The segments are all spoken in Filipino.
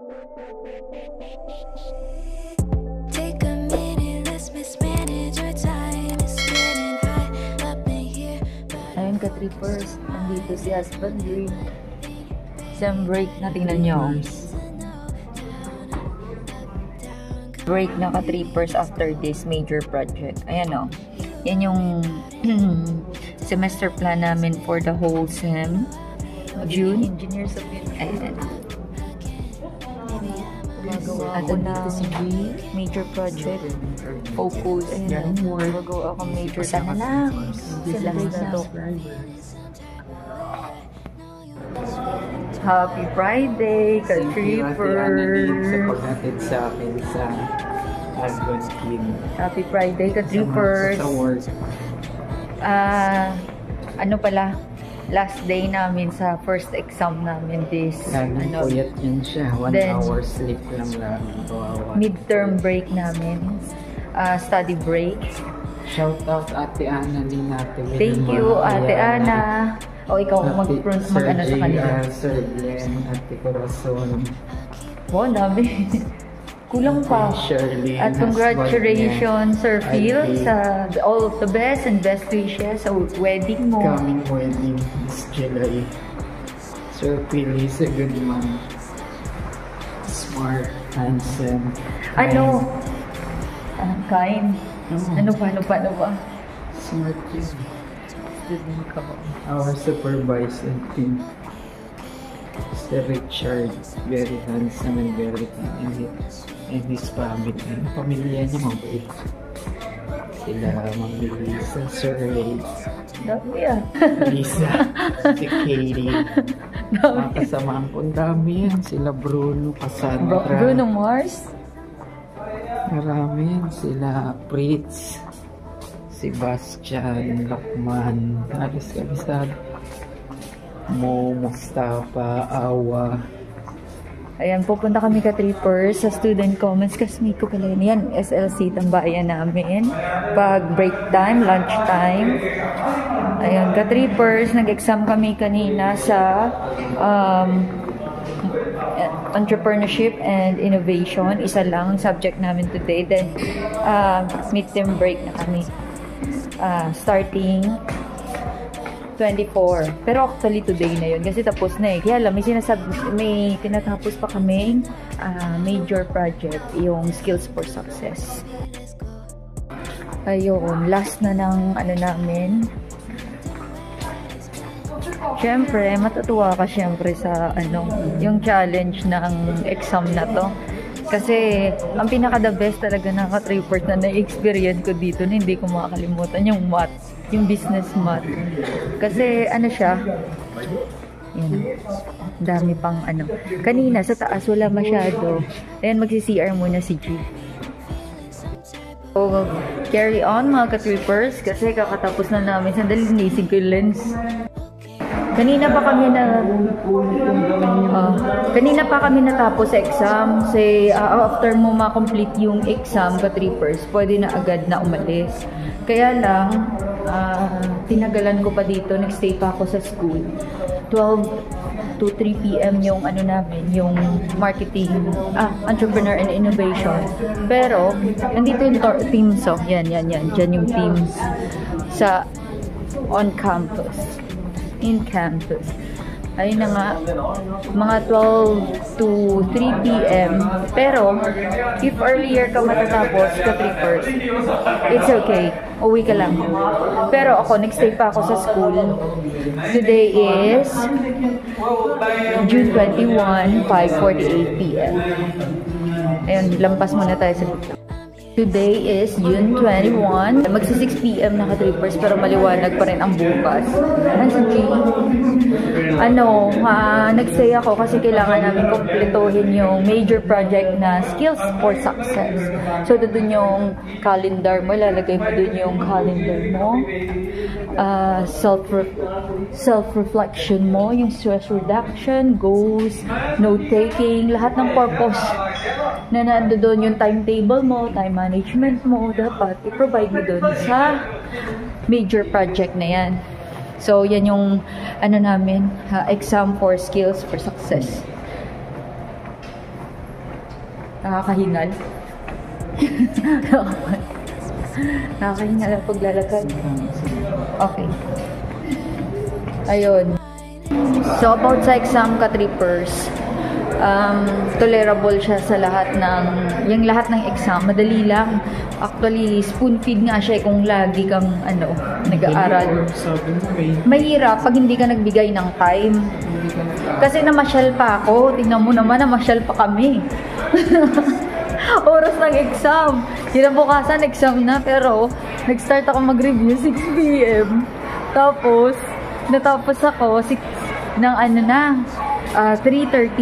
Take a minute, let's mismanage our time. It's getting hot up in here. Ayun ka, trippers. Nandito si Husband Dream. Isang break na, tingnan nyo. Break na ka, trippers, after this major project. Ayan o. Yan yung semester plan namin for the whole sem. June. Engineers of Ayan. Gumagawa ako ng major project. Focus. Ayan. Gumagawa ako major. Sana lang. Sila na to. Happy Friday, ka-trippers! Sa paghatid sa akin sa husband scheme. Happy Friday, ka-trippers! Sa work. Ano pala, last day namin sa first exam namin this, Puyat yun siya. 1 hour sleep lang lang. Midterm break namin. Study break. Shout out Ate Ana din natin. Thank you, Ate Ana. O, ikaw mag-ano sa kanila. Sir Glenn, Ate Corazon. Wow, dami. Kulang pa. Shirley, At congratulations, Sir Phil, sa all of the best and best wishes sa wedding mo. Coming wedding this July. Sir Phil is a good man. Smart, handsome. Ano? Kind. Ano pa? Smart kid. Our supervisor team. Sir Richard, very handsome and very kind. And his family. Pamilya niya mabait. Sila Mami Lisa, Sir Ray. Dami yan. Lisa, si Katie. Mga kasamaan ko, dami yan. Sila Bruno, Cassandra. Bruno Mars. Marami yan. Sila Fritz, Sebastian, Lakman, kabisado. Mo, Mustafa, Awa. Ayan, pupunta kami ka-trippers sa student comments. Kasmate ko pala yan. SLC, tambayan namin. Pag break time, lunch time. Ayan, ka-trippers. Nag-exam kami kanina sa entrepreneurship and innovation. Isa lang subject namin today. Then, midterm break na kami. Starting 24. Pero actually today na yun kasi tapos na eh. Kaya lang may tinatapos pa kaming major project, yung Skills for Success. Ayun, last na ng ano namin. Siyempre, matutuwa ka siyempre sa ano, yung challenge ng exam na to. Kasi, ang pinaka-the best talaga ng ka-trippers na na-experience ko dito na hindi ko makakalimutan yung math, yung business math. Kasi, ano siya, yan, dami pang ano. Kanina, sa taas, wala masyado. Ayan, magsi-CR muna si G. So, carry on mga ka-trippers kasi kakatapos na namin. Sandali, nisig ko yung lens. Kanina pa kami natapos sa exam. Say, after mo ma-complete yung exam ka-trippers, pwede na agad na umalis. Kaya lang, tinagalan ko pa dito. Nag-stay pa ako sa school. 12 to 3 p.m. yung ano namin, yung marketing, entrepreneur and innovation. Pero, nandito yung teams, oh. Yan. Diyan yung teams sa on campus. In campus. Ayun na nga, mga 12 to 3 p.m. Pero, if earlier ka matatapos, ka-trippers, it's okay. Uwi ka lang. Pero ako, nag-stay pa ako sa school. Today is June 21, 5:48 p.m. Ayun, lampas muna tayo sa bigla. Today is June 21. Magsi 6 p.m. na ka-trippers pero maliwanag pa rin ang bukas. Nasa G. Nag-stay ako kasi kailangan namin kumpletuhin yung major project na Skills for Success. So, doon yung calendar mo. Lalagay mo doon yung calendar mo. Self-reflection mo. Yung stress reduction, goals, note-taking, lahat ng purpose na nando doon yung timetable mo, time management mo, dapat i-provide mo doon sa major project na yan. So, yan yung ano namin, exam for Skills for Success. Nakakahingal. Nakakahingal ang paglalakad. Okay. Ayun. So, about sa exam ka-trippers, tolerable siya sa lahat ng, yung lahat ng exam, madali lang. Actually, spoon feed nga siya kung lagi kang, nag-aaral. Mahirap pag hindi ka nagbigay ng time. Kasi namasyal pa ako. Tingnan mo naman, namasyal pa kami. Oras ng exam. Kinabukasan, exam na. Pero, nag-start ako mag-review 6 p.m. Tapos, natapos ako 3:30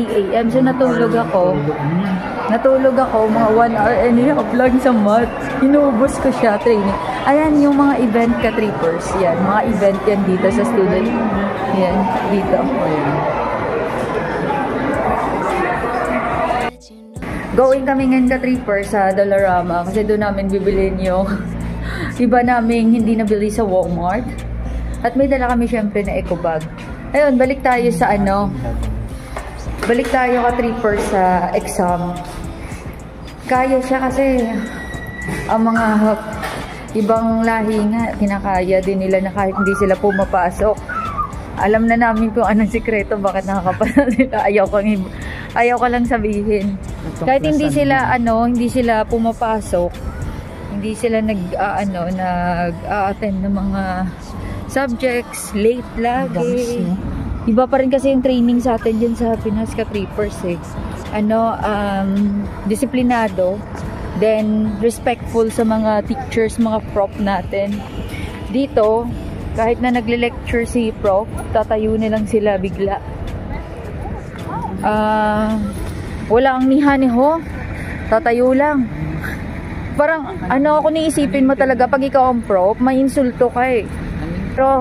a.m. So, natulog ako mga 1 hour and a half lang sa math. Inuubos ko siya, training. Ayan, yung mga event ka-trippers. Yan, mga event yan dito sa student. Yan, dito. Going kami ngayon ka-trippers sa Dollarama kasi doon namin bibilin yung iba naming hindi nabili sa Walmart. At may dala kami syempre na eco bag. Ayun, balik tayo sa Balik tayo ka-trippers sa exam. Kaya siya kasi ang mga ibang lahi nga, kinakaya din nila na kahit hindi sila pumapasok. Alam na namin kung anong sikreto, bakit nakakapasa sila. Ayaw ko lang sabihin. Kahit hindi sila, hindi sila pumapasok, hindi sila nag-attend ng mga subjects, late lagi. Iba pa rin kasi yung training sa atin dyan sa Pinas ka-trippers eh. Disiplinado, then respectful sa mga teachers, mga prof natin. Dito, kahit na nagle-lecture si prof, tatayo nilang sila bigla. Wala ang niha-niho, tatayo lang. Parang, ako niisipin mo talaga, pag ikaw ang prof, may insulto ka eh. Pero,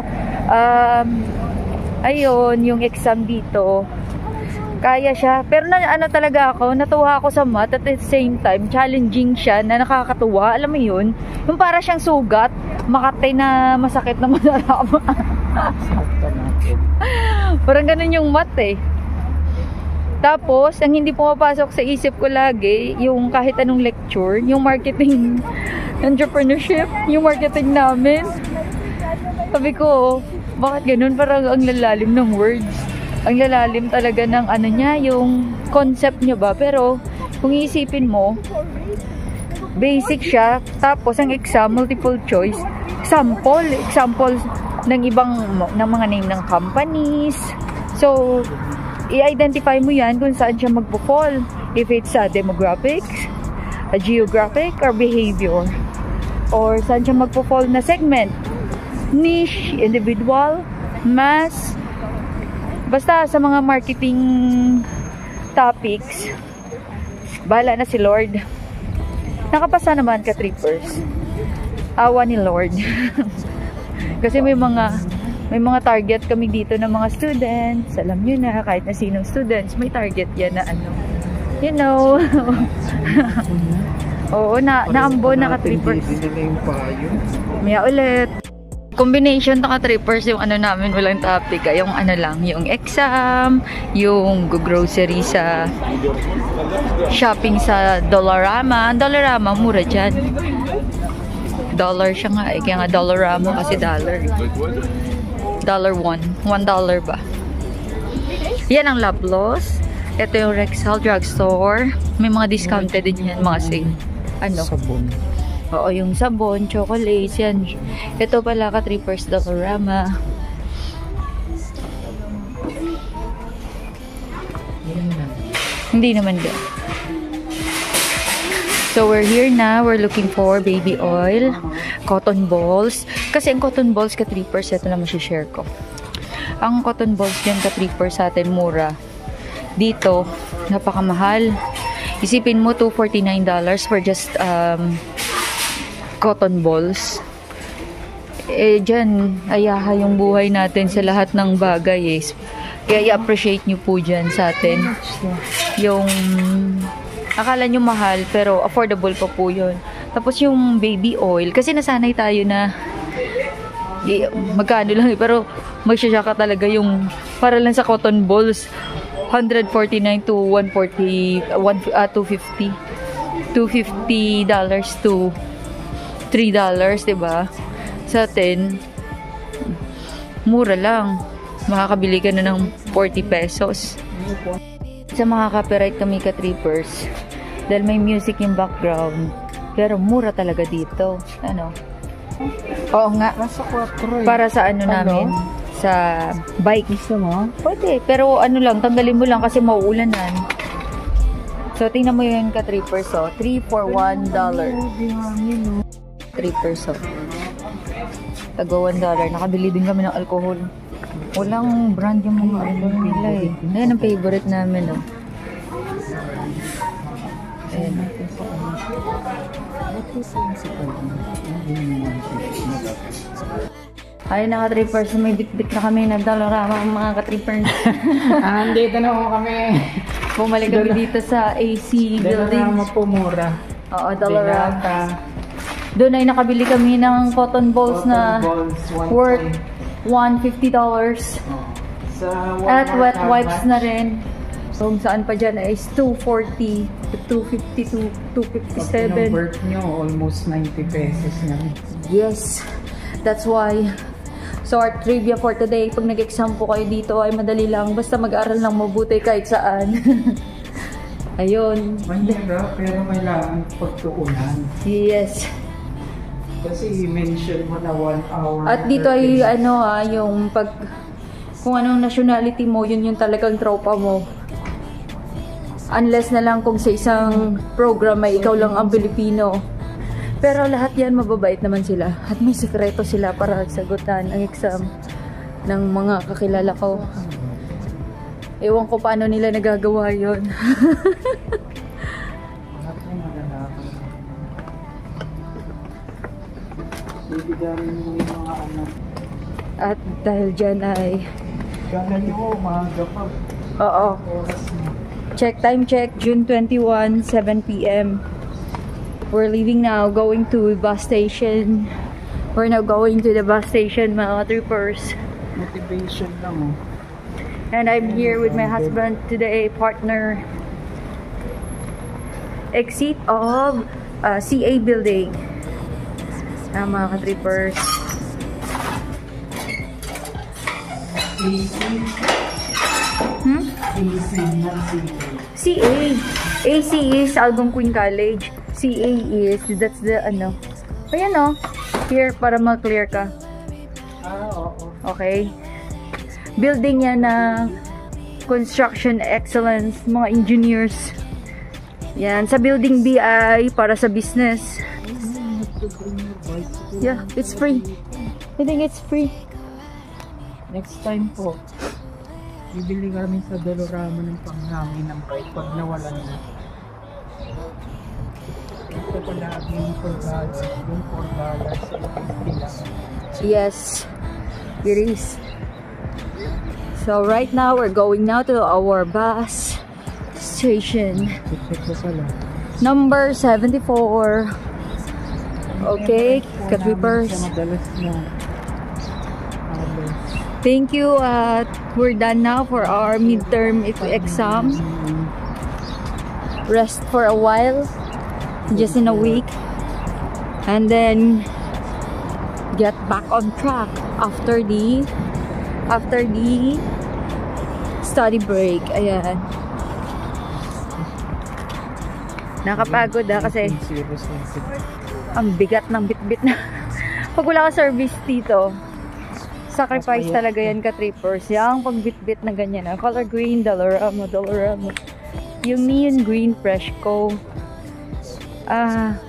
ayun, yung exam dito, kaya siya. Pero talaga ako, natuwa ako sa math at the same time, challenging siya na nakakatuwa. Alam mo yun? Yung para siyang sugat, Makati na masakit na manarama. Parang ganun yung math eh. Tapos, ang hindi pumapasok sa isip ko lagi, yung kahit anong lecture, yung marketing, entrepreneurship, yung marketing namin. Sabi ko, bakit ganun? Parang ang lalalim ng words. Ang lalalim talaga ng niya, yung concept niya ba. Pero, kung iisipin mo, basic siya. Tapos, ang exam, multiple choice. Example ng ng mga name ng companies. So, i-identify mo yan kung saan siya magpo-fall. If it's a demographics, a geographic, or behavior. Or saan siya magpo-fall na segment. Niche, individual, mass, basta sa mga marketing topics, bahala na si Lord. Nakapasa naman ka-trippers. Awa ni Lord. Kasi may mga target kami dito ng mga students. Alam nyo na, kahit na sinong students, may target yan na Oo, naambo na ka-trippers. Maya ulit. Combination na ka-trippers yung namin, walang topic. Yung yung exam, yung grocery sa shopping sa Dollarama. Ang Dollarama, mura dyan. Dollar siya nga eh. Kaya nga Dollarama kasi dollar. $1. $1 ba? Yan ang Loblaws. Ito yung Rexall Drugstore. May mga discounted din yan, mga sale. Sabon. Oo, yung sabon, chocolates, yan. Ito pala ka-trippers Dollarama. Hindi naman din. So, we're here na. We're looking for baby oil, cotton balls. Kasi ang cotton balls ka-trippers, ito na share ko. Ang cotton balls dyan ka-trippers sa atin, mura. Dito, napakamahal. Isipin mo, $249 for just cotton balls. Dyan, ayaha yung buhay natin sa lahat ng bagay eh. Kaya i-appreciate nyo po dyan sa atin. Yung, akala nyo mahal, pero affordable pa po yun. Tapos yung baby oil, kasi nasanay tayo na magkano lang eh, pero magsasya ka talaga yung, para lang sa cotton balls. $149 to $250 to $3, diba? Sa atin, mura lang. Makakabili ka na ng 40 pesos. Sa mga copyright kami ka-trippers, dahil may music yung background, pero mura talaga dito. Ano? Oo nga. Para sa ano namin? Sa bike. Gusto mo? Pwede. Pero ano lang, tanggalin mo lang kasi mauulanan. So, tingnan mo yun ka-trippers. So, 3 for $1. Trippers. So, taga $1. Nakabili din kami ng alcohol. Walang brand yung mga alcohol nila eh. Ayan ang favorite namin. Oh. Ayan. Ay, naka-trippers. May bit-bit na kami. Nagdalorama mga ka-trippers. Andito na ako kami. Bumalik kami dito sa AC building. Dalorama po mura. Oo, Dollarama. Doon ay nakabili kami ng cotton balls na worth $150. At wet wipes na rin. So, saan pa dyan is $240 to $250 to $257. Pag worth nyo, almost 90 pesos na. Yes. That's why. So, our trivia for today, pag nag-exam po kayo dito ay madali lang. Basta mag-aaral lang mabuti kahit saan. Ayun. Mahirap, pero kailangan pagtuunan. Yes. Kasi i-mention mo na 1 hour. At dito ay ano yung pag kung anong nationality mo, yun yung talagang tropa mo. Unless na lang kung sa isang program ay ikaw lang ang Pilipino. Pero lahat yan mababait naman sila. At may sekreto sila para sagutan ang exam ng mga kakilala ko. Ewan ko paano nila nagagawa yun. At dahil dyan ay oo. Check time check, June 21, 7 p.m. We're leaving now, going to bus station. We're now going to the bus station, mga trippers. Motivation lang And I'm here with my husband today, partner. Exit of CA building. Mga ka-trippers. CA. AC is Algonquin College. CA is, that's the ano. Ayan o. Here, para ma-clear ka. oo. Okay. Building yan na construction excellence, mga engineers. Yan. Sa building B ay para sa business. Yeah, it's free. I think it's free. Next time po, bibili kami sa Dolorama ng panghangin ng bike pag nawalan na. Ito pala yung $4. Yung $4 sa lang. Yes, it is. So right now, we're going now to our bus station. Number 74. Okay, ka-trippers. Thank you. We're done now for our midterm exam. Rest for a while, just in a week, and then get back on track after the study break. Ayan. Nakapagod kasi ang bigat ng bitbit na. Pag wala ka service dito, sacrifice talaga yan ka-trippers. Yung pagbitbit na ganyan. Color green, Dollarama. Yung neon green, Freshco.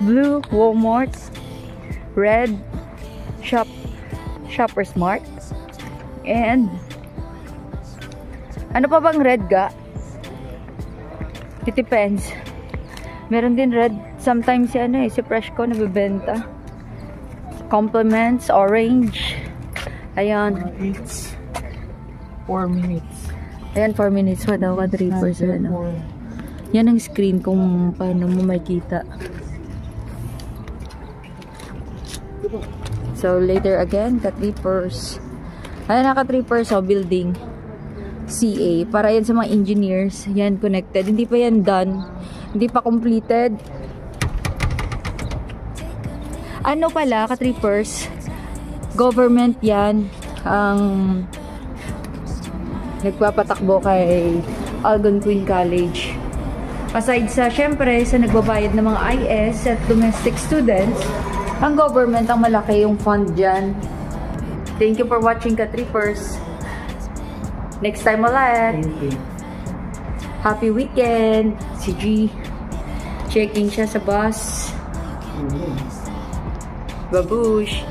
Blue, Walmart. Red, Shopper Smart. And ano pa bang red ga? It depends. Meron din red. Sometimes si Freshco nabibenta. Compliments, orange. Ayan. It's 4 minutes. Ayan, 4 minutes pa daw ka-trippers. Yan ang screen kung paano mo makita. So, later again, ka-trippers. Ayan na ka-trippers, building. CA. Para yan sa mga engineers. Yan, connected. Hindi pa yan done. Hindi pa completed. Ano pala, ka-trippers? Government yan. Ang nagpapatakbo kay Algonquin College. Aside sa, syempre, sa nagbabayad ng mga IS at domestic students, ang government ang malaki yung fund dyan. Thank you for watching, ka-trippers. Next time ulit. Thank you. Happy weekend. Si G. Checking siya sa bus. Babush.